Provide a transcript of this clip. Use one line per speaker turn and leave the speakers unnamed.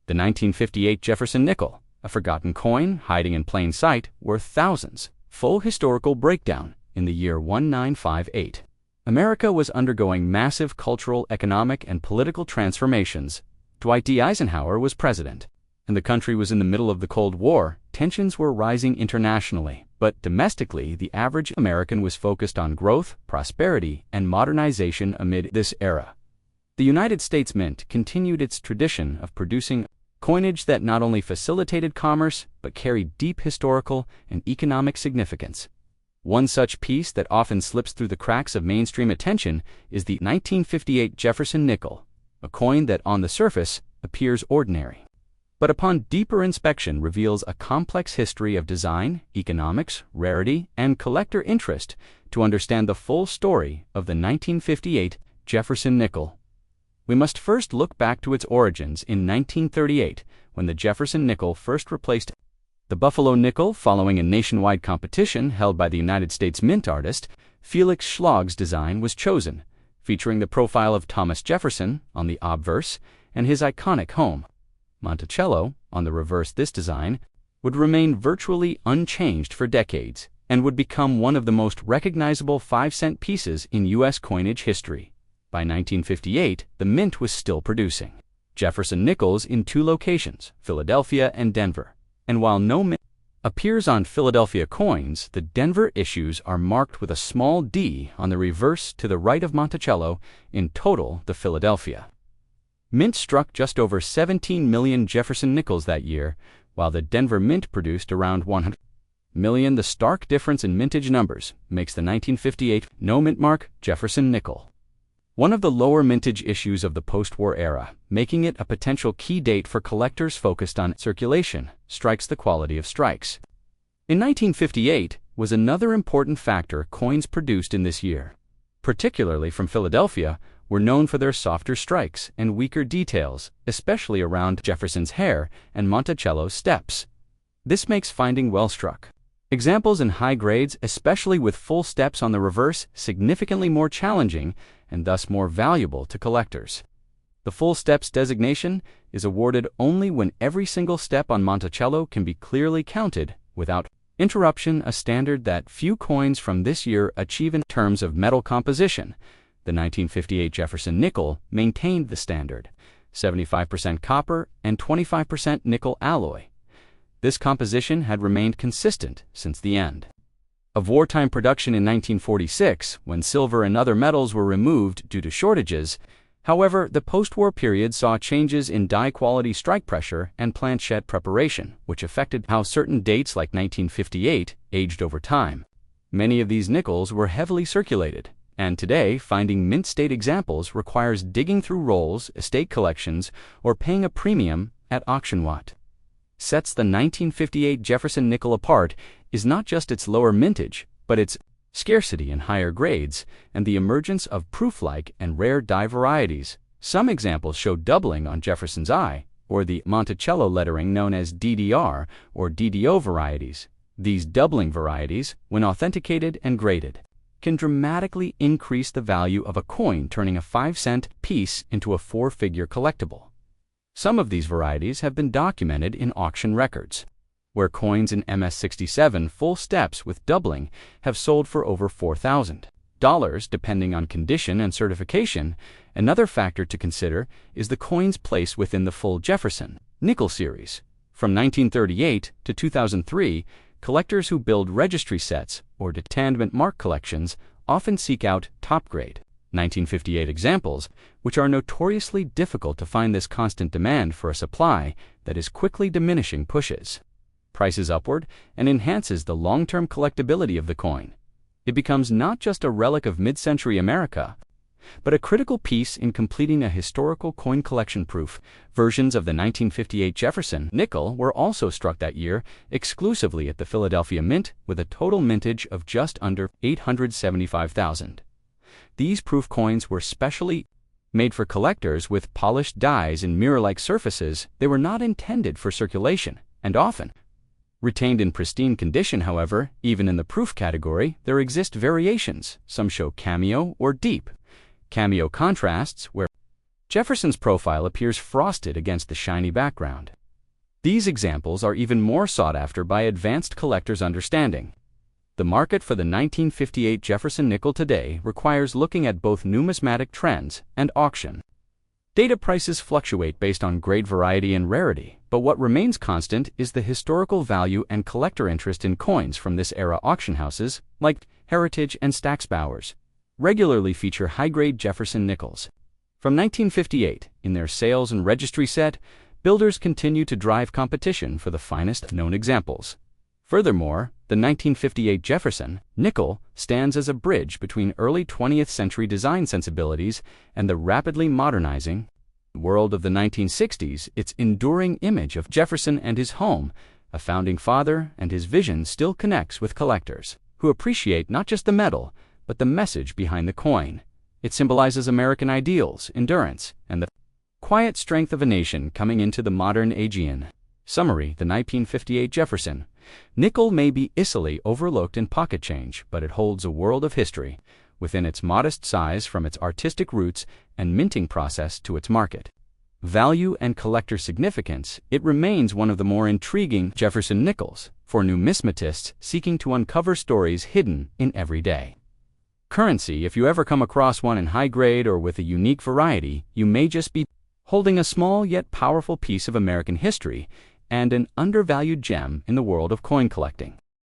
The 1958 Jefferson Nickel, a forgotten coin hiding in plain sight, worth thousands. Full historical breakdown in the year 1958. America was undergoing massive cultural, economic, and political transformations. Dwight D. Eisenhower was president, and the country was in the middle of the Cold War. Tensions were rising internationally, but domestically, the average American was focused on growth, prosperity, and modernization amid this era. The United States Mint continued its tradition of producing coinage that not only facilitated commerce, but carried deep historical and economic significance. One such piece that often slips through the cracks of mainstream attention is the 1958 Jefferson Nickel, a coin that on the surface appears ordinary, but upon deeper inspection reveals a complex history of design, economics, rarity, and collector interest. To understand the full story of the 1958 Jefferson Nickel, we must first look back to its origins in 1938, when the Jefferson Nickel first replaced the Buffalo nickel following a nationwide competition held by the United States Mint artist. Felix Schlag's design was chosen, featuring the profile of Thomas Jefferson on the obverse and his iconic home, Monticello, on the reverse. This design would remain virtually unchanged for decades and would become one of the most recognizable 5-cent pieces in U.S. coinage history. By 1958, the Mint was still producing Jefferson nickels in 2 locations, Philadelphia and Denver. And while no Mint appears on Philadelphia coins, the Denver issues are marked with a small d on the reverse to the right of Monticello. In total, the Philadelphia Mint struck just over 17 million Jefferson nickels that year, while the Denver Mint produced around 100 million. The stark difference in mintage numbers makes the 1958 no mint mark Jefferson Nickel one of the lower mintage issues of the post-war era, making it a potential key date for collectors focused on circulation. Strikes. The quality of strikes in 1958 was another important factor. Coins produced in this year, particularly from Philadelphia, were known for their softer strikes and weaker details, especially around Jefferson's hair and Monticello's steps. This makes finding well-struck examples in high grades, especially with full steps on the reverse, significantly more challenging and thus more valuable to collectors. The full steps designation is awarded only when every single step on Monticello can be clearly counted without interruption, a standard that few coins from this year achieve. In terms of metal composition, the 1958 Jefferson Nickel maintained the standard, 75% copper and 25% nickel alloy. This composition had remained consistent since the end of wartime production in 1946, when silver and other metals were removed due to shortages. However, the post-war period saw changes in die quality, strike pressure, and planchet preparation, which affected how certain dates like 1958 aged over time. Many of these nickels were heavily circulated, and today finding mint state examples requires digging through rolls, estate collections, or paying a premium at auction. What sets the 1958 Jefferson Nickel apart is not just its lower mintage, but its scarcity in higher grades and the emergence of proof-like and rare die varieties. Some examples show doubling on Jefferson's eye, or the Monticello lettering known as DDR or DDO varieties. These doubling varieties, when authenticated and graded, can dramatically increase the value of a coin, turning a 5-cent piece into a 4-figure collectible. Some of these varieties have been documented in auction records, where coins in MS-67 full steps with doubling have sold for over $4,000, depending on condition and certification. Another factor to consider is the coin's place within the full Jefferson Nickel series. From 1938 to 2003, collectors who build registry sets or detachment mark collections often seek out top-grade 1958 examples, which are notoriously difficult to find. This constant demand for a supply that is quickly diminishing pushes prices upward and enhances the long-term collectability of the coin. It becomes not just a relic of mid-century America, but a critical piece in completing a historical coin collection. Proof versions of the 1958 Jefferson Nickel were also struck that year exclusively at the Philadelphia Mint, with a total mintage of just under 875,000. These proof coins were specially made for collectors with polished dies and mirror-like surfaces. They were not intended for circulation and often retained in pristine condition. However, even in the proof category, there exist variations. Some show cameo or deep cameo contrasts, where Jefferson's profile appears frosted against the shiny background. These examples are even more sought after by advanced collectors' understanding. The market for the 1958 Jefferson Nickel today requires looking at both numismatic trends and auction. Data prices fluctuate based on grade variety and rarity, but what remains constant is the historical value and collector interest in coins from this era. Auction houses, like Heritage and Stack's Bowers, regularly feature high-grade Jefferson nickels. From 1958, in their sales and registry set, builders continue to drive competition for the finest known examples. Furthermore, the 1958 Jefferson Nickel stands as a bridge between early 20th century design sensibilities and the rapidly modernizing world of the 1960s. Its enduring image of Jefferson and his home, a founding father, and his vision still connects with collectors who appreciate not just the metal, but the message behind the coin. It symbolizes American ideals, endurance, and the quiet strength of a nation coming into the modern Aegean. Summary: the 1958 Jefferson Nickel may be easily overlooked in pocket change, but it holds a world of history within its modest size, from its artistic roots and minting process to its market value and collector significance. It remains one of the more intriguing Jefferson nickels for numismatists seeking to uncover stories hidden in everyday currency. If you ever come across one in high grade or with a unique variety, you may just be holding a small yet powerful piece of American history and an undervalued gem in the world of coin collecting.